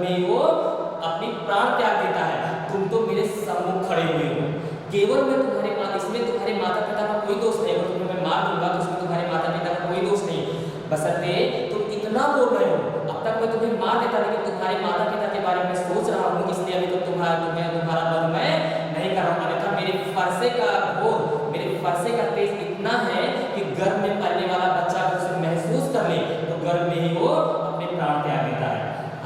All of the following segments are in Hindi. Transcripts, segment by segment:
में वो अपनी प्राण त्याग देता है। तुम तो मेरे सम्मुख खड़े हुए हो, केवल मैं तुम्हारे इसमें तुम्हारे माता पिता का कोई दोष नहीं। अगर तुम्हें मैं मार दूंगा तो उसमें तुम्हारे माता पिता का कोई दोष नहीं, बशर्ते तुम इतना बोल रहे हो। अब तक मैं तुम्हें मार देता, लेकिन तुम्हारे माता पिता के बारे में सोच रहा हूँ, इसलिए अभी तो तुम्हारा वध मैं नहीं कर रहा हूँ। अन्यथा मेरे फरसे का घोर, मेरे फरसे का तेज इतना है कि गर्भ में पलने वाला बच्चा अगर उसे महसूस कर ले तो गर्भ में ही वो अपने प्राण त्याग देता है।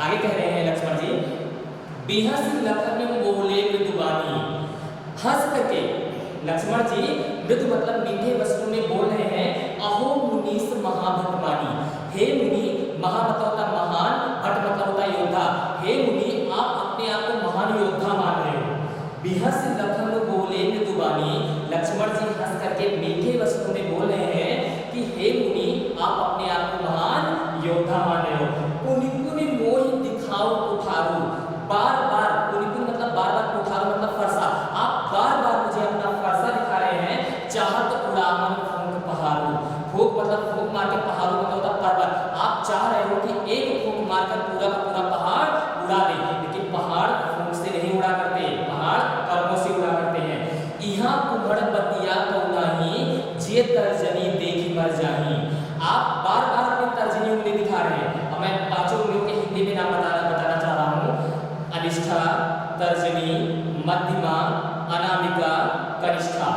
आगे कह रहे हैं लक्ष्मण जी, बिहस लखन बोले मृदुबानी, हंस करके लक्ष्मण जी मृदु मतलब मीठे वचनों में बोल रहे हैं। अहो मुनीस महाभटमानी, हे मुनि, महा मतलब होता महान, भट मतलब होता योद्धा। हे मुनि, आप अपने आप को महान योद्धा मान रहे हो। बिहस लखन बोले मृदुबानी, लक्ष्मण जी हंस करके मीठे वचनों में बोल रहे हैं कि हे मुनि, आप अपने आप को महान योद्धा मान रहे हो। पुनि पुनि मोहि दिखाओ कुठारू, बार बार, पुनि पुनि मतलब बार बार, कुठारू मतलब फरसा, आप बार बार मुझे अपना फरसा दिखा रहे हैं। चाहत उड़ामन फूंक पहाड़ू, फूंक मतलब फूंक मार के, पहाड़ू मतलब होता पर्वत। आप चाह रहे हो कि एक फूंक मारकर पूरा का पूरा पहाड़ उड़ा दे, लेकिन पहाड़ फूंक से नहीं उड़ा करते, पहाड़ कर्मों से उड़ा करते हैं। यहाँ कुम्हड़ बतिया कौनाही, जे तर्जनी देखी मर जाही। आप बार बार अपनी तर्जनी उंगली दिखा रहे हैं, और मैं पांचों उंगलियों के हिंदी में नाम बताना चाह रहा हूँ। अनिष्ठा, तर्जनी, मध्यमा, अनामिका, कनिष्ठा।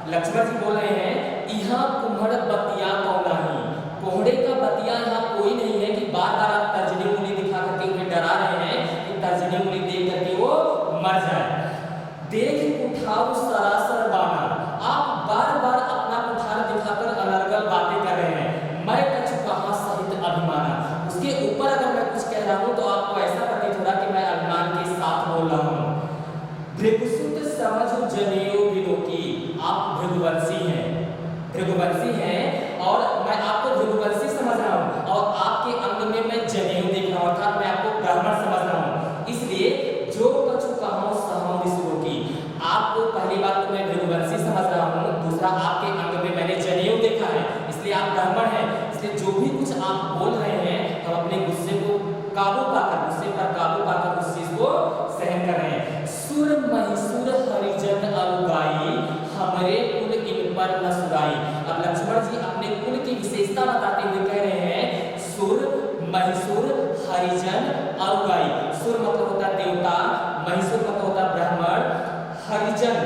लक्ष्मण जी बोल रहे हैं, यहाँ कुम्हड़ बतिया कौनाही, कोहड़े का बतिया यहाँ कोई नहीं है कि बार बार आप तर्जनी उंगली दिखा करके उन्हें डरा रहे हैं कि तर्जनी उंगली देख करके वो मर जाए। देख कुठार सरासर बाना, आप बार बार अपना कुठार दिखाकर अनर्गल बातें कर रहे हैं। मैं कछु कहाँ सहित अभिमाना, उसके ऊपर अगर मैं कुछ कह रहा हूँ तो आपको ऐसा प्रतीत होगा कि मैं अभिमान के साथ बोल रहा हूँ। भृगुसुत समझ जनेऊ विलोकी, आप भृगुवंशी हैं, भृगुवंशी हैं, और मैं आपको भृगुवंशी समझ रहा हूँ, और आपके अंग में मैं जनेऊ देख रहा हूँ, अर्थात मैं आपको ब्राह्मण समझ रहा हूँ। इसलिए जो कछु कहां सहम ऋषियों, आपको पहली बात तो मैं भृगुवंशी समझ रहा हूँ, दूसरा आपके अंग में मैंने जनेऊ देखा है, इसलिए आप ब्राह्मण हैं। इसलिए जो भी कुछ आप बोल रहे हैं, हम अपने गुस्से को काबू पाकर, गुस्से पर काबू पाकर उस चीज को सहन कर रहे हैं। सुर महिसुर हरिजन अरुगाई, हमरे कुल इन पर न सुराई। अब लक्ष्मण जी अपने कुल की विशेषता बताते हुए कह रहे हैं, सुर, महिसुर, हरिजन, अरुगाई। सुर मतलब होता देवता, महिसुर मतलब होता ब्राह्मण, हरिजन,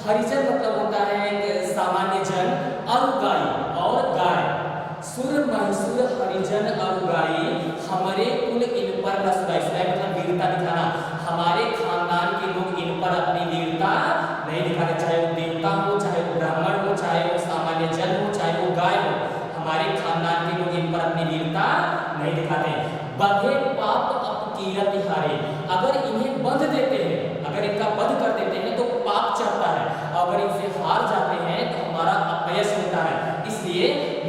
हरिजन मतलब होता है सामान्य जन, अरुगाई और गाय। सुर महिसुर हरिजन अरुगाई, हमारे कुल इन पर न सुराई। सुराई मतलब वीरता दिखाना, हमारे खानदान के लोग इन पर अपनी वीरता नहीं दिखाते, चाहे वो देवता हो, चाहे वो ब्राह्मण हो, चाहे वो सामान्य जन हो, चाहे वो गाय हो, हमारे खानदान के लोग इन पर अपनी वीरता नहीं दिखाते। बधे पाप अपकीरत हारे, अगर इन्हें बंध देते हैं, अगर इनका वध कर देते हैं तो पाप चढ़ता है, अगर इनसे हार जाते हैं तो हमारा अपयश होता है। इसलिए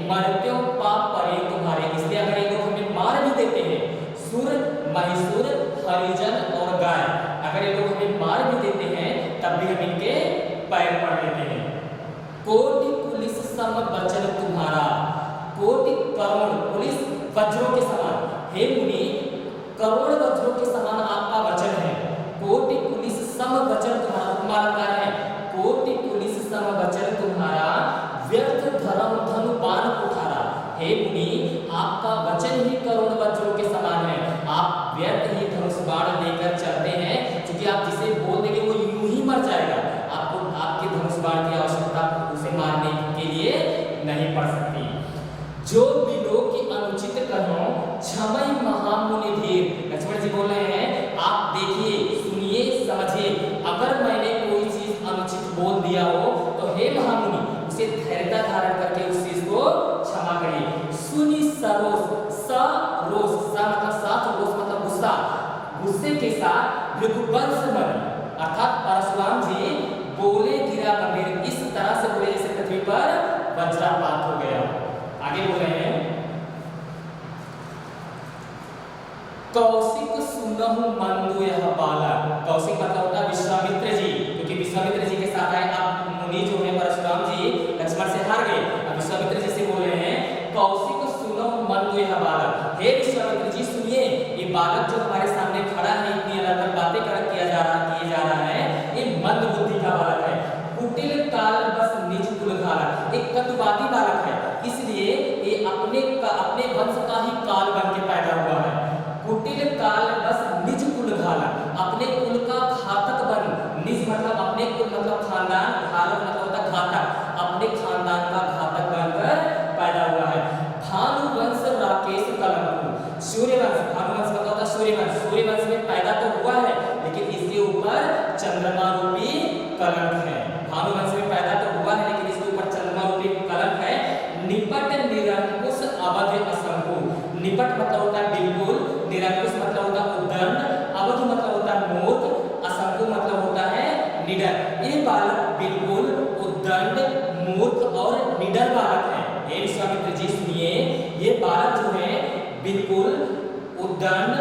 मरत्यों पाप परे तुम्हारे, इसलिए अगर ये लोग हमें मार भी देते हैं, सुर, महिसुर, हरिजन और गाय, अगर ये लोग हमें मार भी देते हैं तब भी हम इनके पैर पड़ लेते हैं। कोटि पुलिस सम वचन तुम्हारा, कोटि करोड़ पुलिस वज्रों के समान, हे मुनि करोड़ वज्रों के समान आपका वचन है। कोटि पुलिस सम वचन तुम्हारा, उपमा है, कोटि पुलिस सम वचन तुम्हारा, व्यर्थ धर्म धनु बाण कुठारा। हे मुनि, आपका वचन ही करोड़ वज्रों के समान है, आप व्यर्थ ही धनुष बाण लेकर चलते हैं, क्योंकि आप जिसे बोल देंगे वो यूं ही मर जाएगा, आपको आपके धनुष बाण की आवश्यकता उसे मारने के लिए नहीं पड़ सकती। जो बिलो की अनुचित कहो क्षमय महामुनि धीर, लक्ष्मण जी बोल रहे हैं, आप देखिए, सुनिए, समझिए, अगर मैंने कोई चीज अनुचित बोल दिया हो तो हे महामुनि उसे धैर्यता धारण करके उस चीज को क्षमा करिए। सुनी सरोस, सरोस, सा मतलब साथ, रोस मतलब गुस्सा, गुस्से के साथ भृगुवंश मन, अर्थात परशुराम जी बोले गिरा गंभीर, इस तरह से बोले जैसे पृथ्वी पर वज्रपात हो गया। आगे बोल रहे हैं, कौशिक सुनहु मंदु यह बालक, कौशिक मतलब होता है विश्वामित्र जी, क्योंकि विश्वामित्र जी के साथ आए, आप मुनि जो है परशुराम जी लक्ष्मण से हार गए, अब विश्वामित्र जी से बोल रहे हैं, कौशिक सुनहु मंदु यह बालक, हे विश्वामित्र जी सुनिए, ये बालक जो हमारे सामने खड़ा भानुवंश मतलब होता है सूर्यवंश। सूर्यवंश में पैदा तो हुआ है लेकिन इसके ऊपर चंद्रमा रूपी कलंक है। भानुवंश में पैदा तो हुआ है लेकिन इसके ऊपर चंद्रमा रूपी कलंक है। निपट निरंकुश अवध असंभु। निपट मतलब होता है बिल्कुल, निरंकुश मतलब होता है उद्दंड, अवध मतलब होता है मूर्ख, असंभु मतलब होता है निडर। ये बालक बिल्कुल उद्दंड, मूर्ख और निडर बालक है। हे विश्वामित्र जी सुनिए, ये बालक जो है बिल्कुल उद्दंड,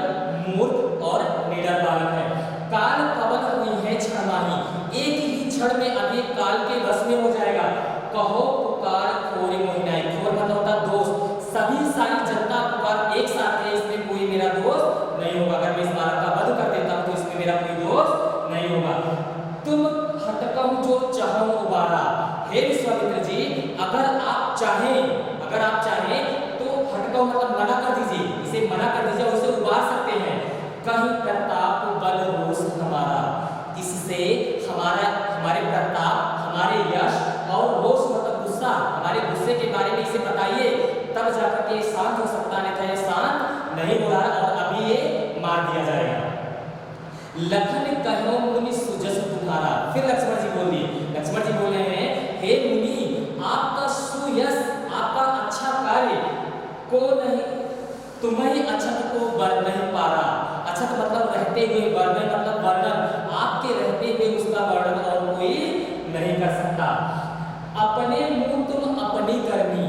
मूर्ख और निडर बालक है। काल कवन हुई है क्षणमाही, एक ही क्षण में अभी काल के वश में हो जाएगा। कहो पुकार खोरे मोहिनाई, खोर मतलब होता है दोस्त। सभी सारी जनता पुकार एक साथ है, इसमें कोई मेरा दोस्त नहीं होगा। अगर मैं इस बालक का वध कर देता हूं तो इसमें मेरा कोई दोस्त नहीं होगा। तुम हटकहु जो चाहो उबारा। हे विश्वामित्र जी, अगर आप चाहें तो हटकहु मतलब मना कर दीजिए, इसे मना कर दीजिए और इसे उबार सकते हैं। कहीं प्रताप बल रोष हमारा, इससे हमारे प्रताप, हमारे यश और रोष मतलब गुस्सा, हमारे गुस्से के बारे में इसे बताइए, तब जाकर के शांत हो सकता है, नहीं शांत नहीं हो रहा और अभी ये मार दिया जाएगा। लखन कहो मुनि सुजस तुम्हारा। फिर लक्ष्मण जी बोलिए, लक्ष्मण जी बोल रहे हैं, हे मुनि, आपका सुयश, आपका अच्छा कार्य को नहीं, तुम्हें अच्छा को बर नहीं पा रहा। अच्छा तो मतलब रहते हुए, वर्णन मतलब वर्णन, आपके रहते हुए उसका वर्णन और कोई नहीं कर सकता। अपने मुंह तुम अपनी करनी।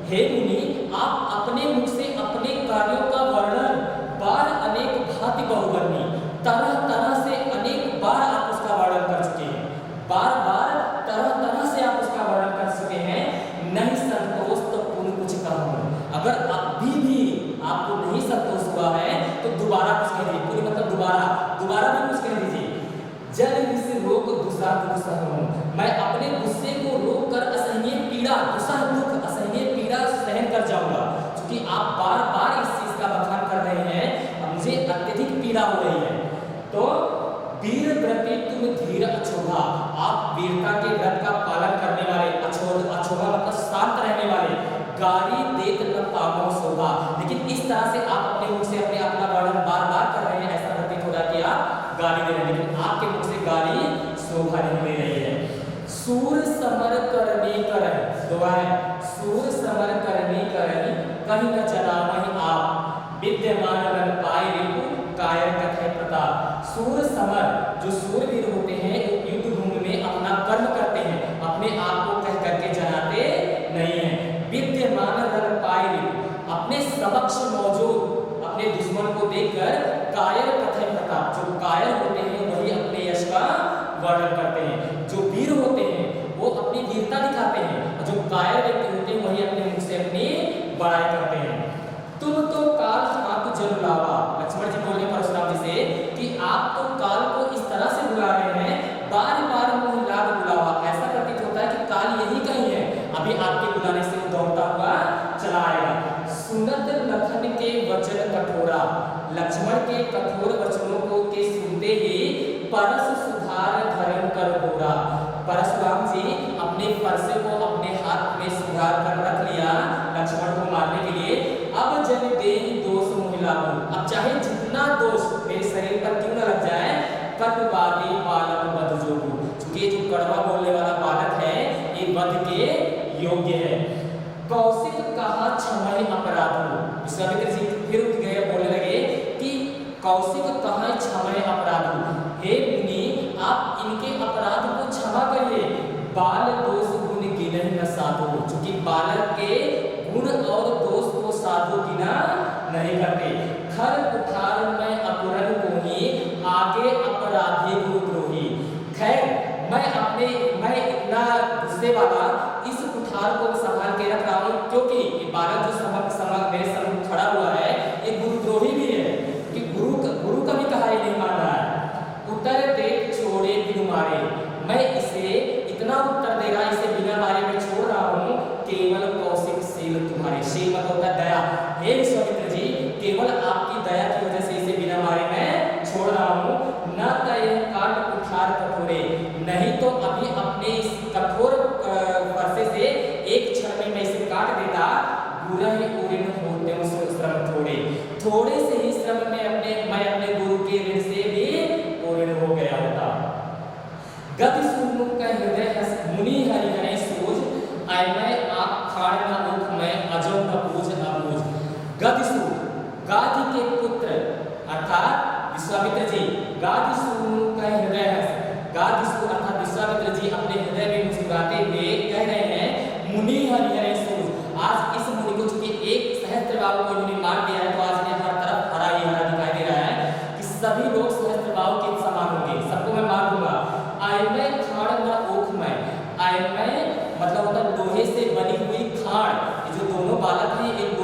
हे मुनि, आप अपने मुख से अपने कार्यों का वर्णन बार अनेक भांति बहुवर्णी, तरह तरह से अनेक बार आप उसका वर्णन कर चुके हैं, बार बार तरह तरह से आप उसका वर्णन कर चुके हैं। नहीं संतोष तो पुनः कुछ कहूं। अगर अभी भी आपको नहीं संतोष हुआ है तो दोबारा कुछ कह दीजिए, पूरी मतलब दोबारा भी कुछ कह दीजिए। जल इस रोक दूसरा दुख सहूं, मैं अपने गुस्से को रोक कर असहनीय पीड़ा, दूसरा दुख असहनीय पीड़ा सहन कर जाऊंगा। क्योंकि आप बार बार इस चीज का बखान कर रहे हैं, अब मुझे अत्यधिक पीड़ा हो रही है। तो वीर व्रति तुम धीर अछोभा, आप वीरता के व्रत का पालन करने वाले, अछोभा मतलब शांत रहने वाले, गाली देत न पावो शोभा। लेकिन इस तरह से आप अपने मुख से अपना वर्णन बार बार कर रहे हैं, ऐसा प्रतीत हो रहा है कि आप गाली दे रहे हैं, लेकिन आपके मुख से गाली शोभा नहीं दे रही है। सूर समर करने कर, दुआ है, सूर समर करने कर कहीं न जनावहि आप, विद्यमान रन पाए रिपु कायर कथय प्रताप। सूर समर, जो सूरवीर होते हैं वो युद्ध भूमि में अपना कर्म करते हैं, अपने आप को कह करके जनाते नहीं है। विद्यमान रन पाए रिपु, अपने समक्ष मौजूद अपने दुश्मन को देखकर कायर कथय प्रताप, जो कायर होते हैं वही अपने यश का वर्णन करते हैं। जो वीर होते हैं वो अपनी वीरता दिखाते हैं और जो कायर व्यक्ति होते हैं वही अपने मुख से अपनी बड़ाई करते हैं। तुम तो काल हाथ जल लावा, लक्ष्मण जी बोले परशुराम जी से कि आप तो काल को इस तरह से बुला रहे हैं, बार बार मुंह लाग बुलावा। ऐसा प्रतीत होता है कि काल यही कहीं है, अभी आपके बुलाने से वो दौड़ता हुआ चला आएगा। सुनत लखन के वचन कठोरा, लक्ष्मण के कठोर वचनों को के सुनते ही परस सुधार धर्म कर बोरा। परशुराम जी अपने फरसे को अपने हाथ में सुधार कर रख लिया लक्ष्मण को मारने के लिए। अब जन देहि दोष मोहिलाओ, अब चाहे जितना दोष मेरे शरीर पर क्यों न लग जाए, कटवादी बालक वध जोगु, क्योंकि जो कड़वा बोलने वाला बालक है ये वध के योग्य है। कौशिक कहा क्षमय अपराधो, विश्वामित्र जी फिर उठ गए, बोलने लगे कि कौशिक कहा क्षमय अपराधो, हे मुनि आप इनके अपराध को क्षमा करिए। बाल दोष गुण गिनहि न साधु, क्योंकि बालक के गुण और दोष को साधु गिना नहीं करते। खर कुठार में अपुरन कोही, आगे अपराधी गुरुद्रोही। खैर मैं इतना गुस्से वाला इस कुठार को संभाल के रख रहा हूँ क्योंकि ये बालक जो मेरे सम्मुख खड़ा हुआ है ये गुरुद्रोही भी है, कि गुरु का भी कहा ही नहीं मान रहा है। उत्तर दे छोड़े बिनु मारे, मैं इसे इतना उत्तर दे रहा, इसे बिना मारे में छोड़ रहा हूँ। केवल कौशिक शील तुम्हारे, शील मतलब होता है दया। हे विश्वामित्र जी, केवल आपकी दया श्रम में मैं अपने गुरु के ऋण से भी पूर्ण हो गया होता। गति सुमुख का हृदय हस मुनि हरि हरे सोज, आय मैं आप खाड़ न मुख में अजो न पूज अबूझ। गतिसु गाधि के पुत्र अर्थात विश्वामित्र जी, गाधिसु का हृदय हस, गाधिसु अर्थात विश्वामित्र जी अपने हृदय में मुस्कुराते हुए कह रहे हैं मुनि हरि हरे सोज। आज इस मुनि को चूंकि एक सहस्त्रबाहु को इन्होंने मार दिया है तो आज इन्हें हर तरफ हरा ही हरा दिखाई दे रहा है कि सभी लोग सहस्त्रबाहु के समान होंगे, सबको मैं मार दूंगा। आय मैं खाड़ न ओख में, आय मैं मतलब होता लोहे से बनी हुई खाड़, जो दोनों बालक हैं एक